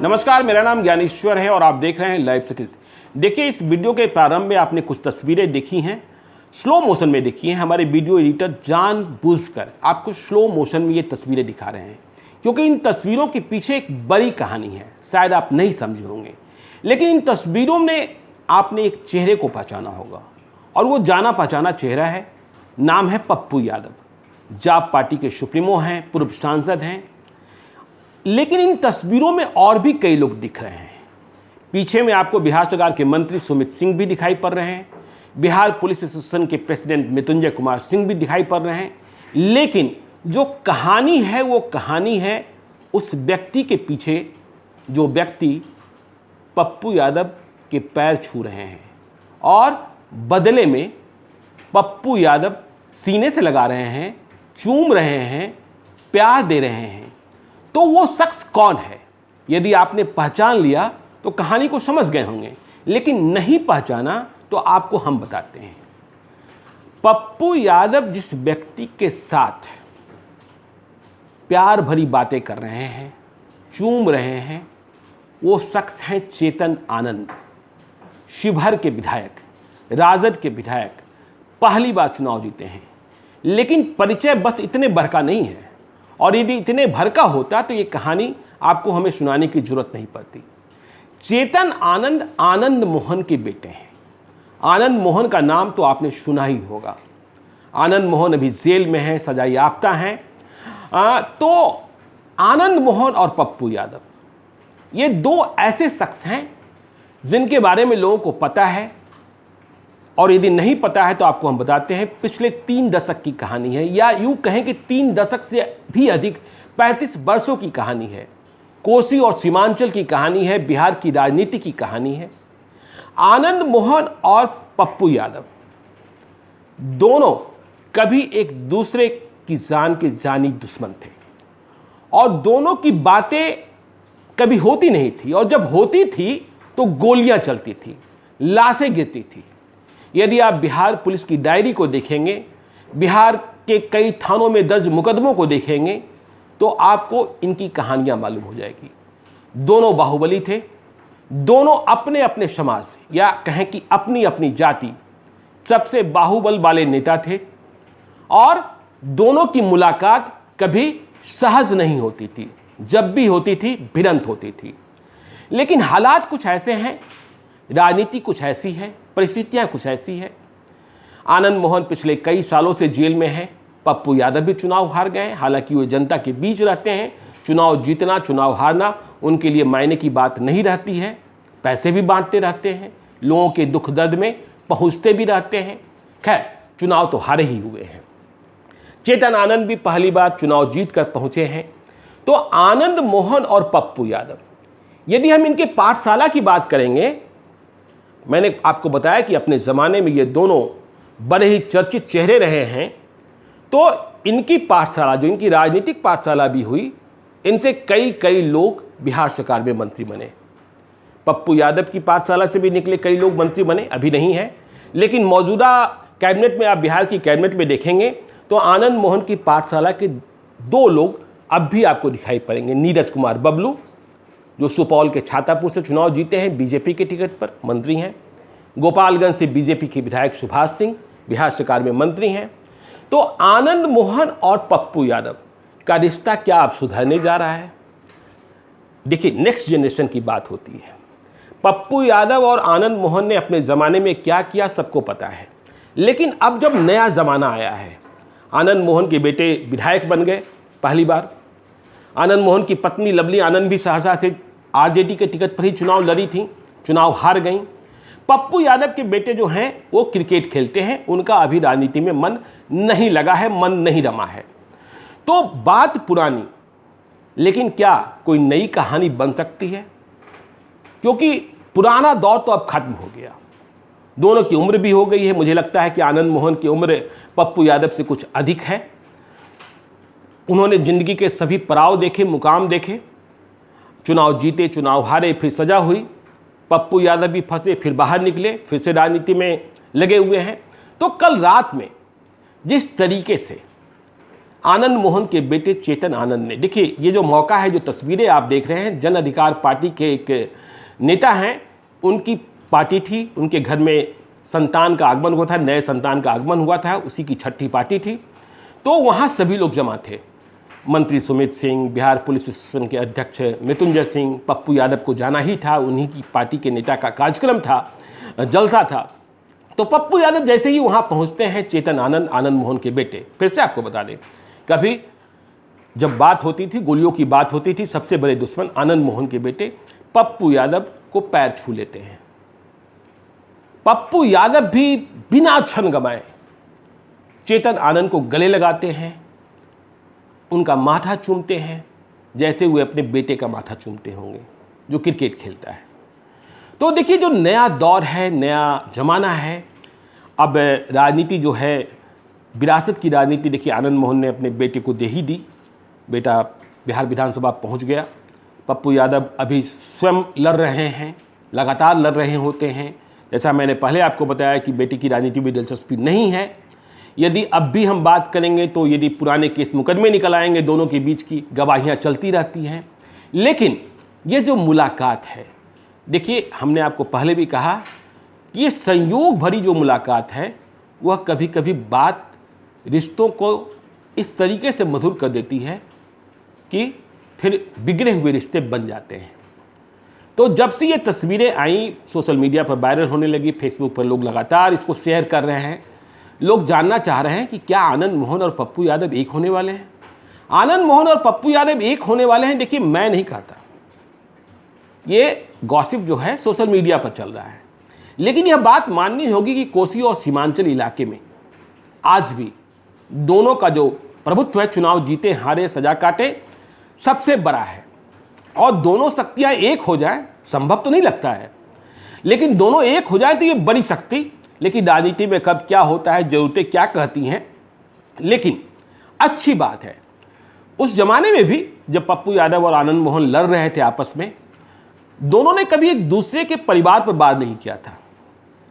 नमस्कार, मेरा नाम ज्ञानेश्वर है और आप देख रहे हैं लाइव सिटीज। देखिए, इस वीडियो के प्रारंभ में आपने कुछ तस्वीरें देखी हैं, स्लो मोशन में देखी हैं। हमारे वीडियो एडिटर जानबूझकर आपको स्लो मोशन में ये तस्वीरें दिखा रहे हैं क्योंकि इन तस्वीरों के पीछे एक बड़ी कहानी है। शायद आप नहीं समझे होंगे, लेकिन इन तस्वीरों में आपने एक चेहरे को पहचाना होगा और वो जाना पहचाना चेहरा है। नाम है पप्पू यादव। जाप पार्टी के सुप्रीमो हैं, पूर्व सांसद हैं। लेकिन इन तस्वीरों में और भी कई लोग दिख रहे हैं। पीछे में आपको बिहार सरकार के मंत्री सुमित सिंह भी दिखाई पड़ रहे हैं, बिहार पुलिस एसोसिएशन के प्रेसिडेंट मृत्युंजय कुमार सिंह भी दिखाई पड़ रहे हैं। लेकिन जो कहानी है वो कहानी है उस व्यक्ति के पीछे, जो व्यक्ति पप्पू यादव के पैर छू रहे हैं और बदले में पप्पू यादव सीने से लगा रहे हैं, चूम रहे हैं, प्यार दे रहे हैं। तो वो शख्स कौन है? यदि आपने पहचान लिया तो कहानी को समझ गए होंगे, लेकिन नहीं पहचाना तो आपको हम बताते हैं। पप्पू यादव जिस व्यक्ति के साथ प्यार भरी बातें कर रहे हैं, चूम रहे हैं, वो शख्स हैं चेतन आनंद। शिवहर के विधायक, राजद के विधायक, पहली बार चुनाव जीते हैं। लेकिन परिचय बस इतने भर का नहीं है, और यदि इतने भर का होता तो ये कहानी आपको हमें सुनाने की जरूरत नहीं पड़ती। चेतन आनंद आनंद मोहन के बेटे हैं। आनंद मोहन का नाम तो आपने सुना ही होगा। आनंद मोहन अभी जेल में हैं, सजा याफ्ता हैं। तो आनंद मोहन और पप्पू यादव, ये दो ऐसे शख्स हैं जिनके बारे में लोगों को पता है, और यदि नहीं पता है तो आपको हम बताते हैं। पिछले 3 दशक की कहानी है, या यूं कहें कि 3 दशक से भी अधिक, 35 वर्षों की कहानी है। कोसी और सीमांचल की कहानी है, बिहार की राजनीति की कहानी है। आनंद मोहन और पप्पू यादव दोनों कभी एक दूसरे की जान के जानी दुश्मन थे, और दोनों की बातें कभी होती नहीं थी, और जब होती थी तो गोलियां चलती थी, लाशें गिरती थी। यदि आप बिहार पुलिस की डायरी को देखेंगे, बिहार के कई थानों में दर्ज मुकदमों को देखेंगे, तो आपको इनकी कहानियां मालूम हो जाएगी। दोनों बाहुबली थे, दोनों अपने अपने समाज, या कहें कि अपनी अपनी जाति, सबसे बाहुबल वाले नेता थे, और दोनों की मुलाकात कभी सहज नहीं होती थी। जब भी होती थी भिड़ंत होती थी। लेकिन हालात कुछ ऐसे हैं, राजनीति कुछ ऐसी है, परिस्थितियां कुछ ऐसी है। आनंद मोहन पिछले कई सालों से जेल में है। पप्पू यादव भी चुनाव हार गए, हालांकि वो जनता के बीच रहते हैं। चुनाव जीतना, चुनाव हारना उनके लिए मायने की बात नहीं रहती है। पैसे भी बांटते रहते हैं, लोगों के दुख दर्द में पहुंचते भी रहते हैं। खैर, चुनाव तो हारे ही हुए हैं। चेतन आनंद भी पहली बार चुनाव जीत कर पहुंचे हैं। तो आनंद मोहन और पप्पू यादव, यदि हम इनके पाठशाला की बात करेंगे, मैंने आपको बताया कि अपने ज़माने में ये दोनों बड़े ही चर्चित चेहरे रहे हैं। तो इनकी पाठशाला, जो इनकी राजनीतिक पाठशाला भी हुई, इनसे कई लोग बिहार सरकार में मंत्री बने। पप्पू यादव की पाठशाला से भी निकले कई लोग मंत्री बने, अभी नहीं है, लेकिन मौजूदा कैबिनेट में, आप बिहार की कैबिनेट में देखेंगे तो आनंद मोहन की पाठशाला के 2 लोग अब भी आपको दिखाई पड़ेंगे। नीरज कुमार बबलू, जो सुपौल के छातापुर से चुनाव जीते हैं, बीजेपी के टिकट पर मंत्री हैं। गोपालगंज से बीजेपी के विधायक सुभाष सिंह बिहार सरकार में मंत्री हैं। तो आनंद मोहन और पप्पू यादव का रिश्ता क्या अब सुधरने जा रहा है? देखिए, नेक्स्ट जनरेशन की बात होती है। पप्पू यादव और आनंद मोहन ने अपने ज़माने में क्या किया सबको पता है, लेकिन अब जब नया ज़माना आया है, आनंद मोहन के बेटे विधायक बन गए पहली बार। आनंद मोहन की पत्नी लवली आनंद भी सहरसा से आरजेडी के टिकट पर ही चुनाव लड़ी थी, चुनाव हार गई। पप्पू यादव के बेटे जो हैं वो क्रिकेट खेलते हैं, उनका अभी राजनीति में मन नहीं लगा है, मन नहीं रमा है। तो बात पुरानी, लेकिन क्या कोई नई कहानी बन सकती है? क्योंकि पुराना दौर तो अब खत्म हो गया। दोनों की उम्र भी हो गई है। मुझे लगता है कि आनंद मोहन की उम्र पप्पू यादव से कुछ अधिक है। उन्होंने जिंदगी के सभी पड़ाव देखे, मुकाम देखे, चुनाव जीते, चुनाव हारे, फिर सजा हुई। पप्पू यादव भी फंसे, फिर बाहर निकले, फिर से राजनीति में लगे हुए हैं। तो कल रात में जिस तरीके से आनंद मोहन के बेटे चेतन आनंद ने, देखिए ये जो मौका है, जो तस्वीरें आप देख रहे हैं, जन अधिकार पार्टी के एक नेता हैं, उनकी पार्टी थी, उनके घर में संतान का आगमन हुआ था, नए संतान का आगमन हुआ था, उसी की छठी पार्टी थी। तो वहाँ सभी लोग जमा थे। मंत्री सुमित सिंह, बिहार पुलिस एसोसिएशन के अध्यक्ष मृत्युंजय सिंह, पप्पू यादव को जाना ही था, उन्हीं की पार्टी के नेता का कार्यक्रम था, जलसा था। तो पप्पू यादव जैसे ही वहाँ पहुँचते हैं, चेतन आनंद, आनंद मोहन के बेटे, फिर से आपको बता दें, कभी जब बात होती थी, गोलियों की बात होती थी, सबसे बड़े दुश्मन आनंद मोहन के बेटे पप्पू यादव को पैर छू लेते हैं। पप्पू यादव भी बिना क्षण गंवाए चेतन आनंद को गले लगाते हैं, उनका माथा चूमते हैं, जैसे वे अपने बेटे का माथा चूमते होंगे जो क्रिकेट खेलता है। तो देखिए, जो नया दौर है, नया जमाना है, अब राजनीति जो है, विरासत की राजनीति, देखिए आनंद मोहन ने अपने बेटे को दे ही दी, बेटा बिहार विधानसभा पहुंच गया। पप्पू यादव अभी स्वयं लड़ रहे हैं, लगातार लड़ रहे होते हैं। जैसा मैंने पहले आपको बताया कि बेटी की राजनीति में दिलचस्पी नहीं है। यदि अब भी हम बात करेंगे तो यदि पुराने केस मुकदमे निकल आएंगे, दोनों के बीच की गवाहियाँ चलती रहती हैं। लेकिन ये जो मुलाकात है, देखिए हमने आपको पहले भी कहा कि ये संयोग भरी जो मुलाकात है, वह कभी कभी बात रिश्तों को इस तरीके से मधुर कर देती है कि फिर बिगड़े हुए रिश्ते बन जाते हैं। तो जब से ये तस्वीरें आई, सोशल मीडिया पर वायरल होने लगी, फेसबुक पर लोग लगातार इसको शेयर कर रहे हैं, लोग जानना चाह रहे हैं कि क्या आनंद मोहन और पप्पू यादव एक होने वाले हैं। आनंद मोहन और पप्पू यादव एक होने वाले हैं, देखिए मैं नहीं कहता, ये गॉसिप जो है सोशल मीडिया पर चल रहा है। लेकिन यह बात माननी होगी कि कोसी और सीमांचल इलाके में आज भी दोनों का जो प्रभुत्व है, चुनाव जीते हारे सजा काटे, सबसे बड़ा है। और दोनों शक्तियां एक हो जाए, संभव तो नहीं लगता है, लेकिन दोनों एक हो जाए तो ये बड़ी शक्ति। लेकिन राजनीति में कब क्या होता है, जरूरतें क्या कहती हैं। लेकिन अच्छी बात है, उस जमाने में भी जब पप्पू यादव और आनंद मोहन लड़ रहे थे आपस में, दोनों ने कभी एक दूसरे के परिवार पर बात नहीं किया था।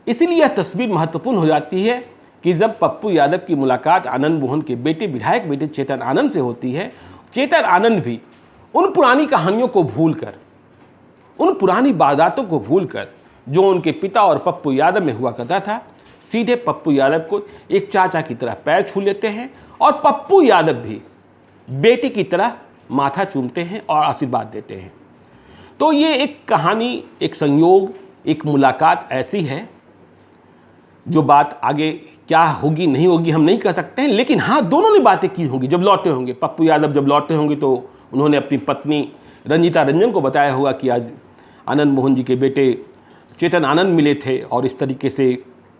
इसीलिए यह तस्वीर महत्वपूर्ण हो जाती है कि जब पप्पू यादव की मुलाकात आनंद मोहन के बेटे, विधायक बेटे चेतन आनंद से होती है, चेतन आनंद भी उन पुरानी कहानियों को भूलकर, उन पुरानी वारदातों को भूलकर जो उनके पिता और पप्पू यादव में हुआ करता था, सीधे पप्पू यादव को एक चाचा की तरह पैर छू लेते हैं और पप्पू यादव भी बेटे की तरह माथा चूमते हैं और आशीर्वाद देते हैं। तो ये एक कहानी, एक संयोग, एक मुलाकात ऐसी है, जो बात आगे क्या होगी नहीं होगी हम नहीं कह सकते हैं। लेकिन हाँ, दोनों ने बातें की होंगी जब लौटे होंगे। पप्पू यादव जब लौटे होंगे तो उन्होंने अपनी पत्नी रंजीता रंजन को बताया होगा कि आज आनंद मोहन जी के बेटे चेतन आनंद मिले थे और इस तरीके से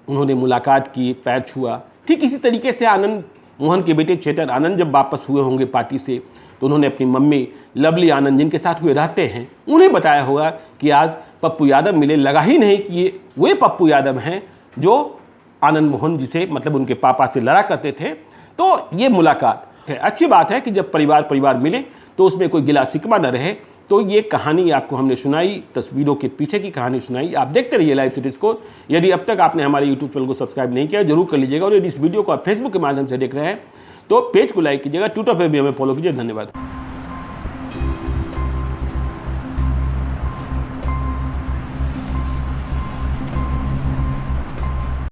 उन्होंने मुलाकात की, पैर छुआ। ठीक इसी तरीके से आनंद मोहन के बेटे चेतन आनंद जब वापस हुए होंगे पार्टी से, तो उन्होंने अपनी मम्मी लवली आनंद जिनके साथ हुए रहते हैं, उन्हें बताया होगा कि आज पप्पू यादव मिले। लगा ही नहीं कि ये वे पप्पू यादव हैं जो आनंद मोहन जी से, मतलब उनके पापा से लड़ा करते थे। तो ये मुलाकात है। अच्छी बात है कि जब परिवार मिले तो उसमें कोई गिला शिकवा न रहे। तो ये कहानी आपको हमने सुनाई, तस्वीरों के पीछे की कहानी सुनाई। आप देखते रहिए लाइव सिटीज़ को। यदि अब तक आपने हमारे यूट्यूब चैनल को सब्सक्राइब नहीं किया, जरूर कर लीजिएगा। और यदि इस वीडियो को आप फेसबुक के माध्यम से देख रहे हैं तो पेज को लाइक कीजिएगा, ट्विटर पर भी हमें फॉलो कीजिए। धन्यवाद।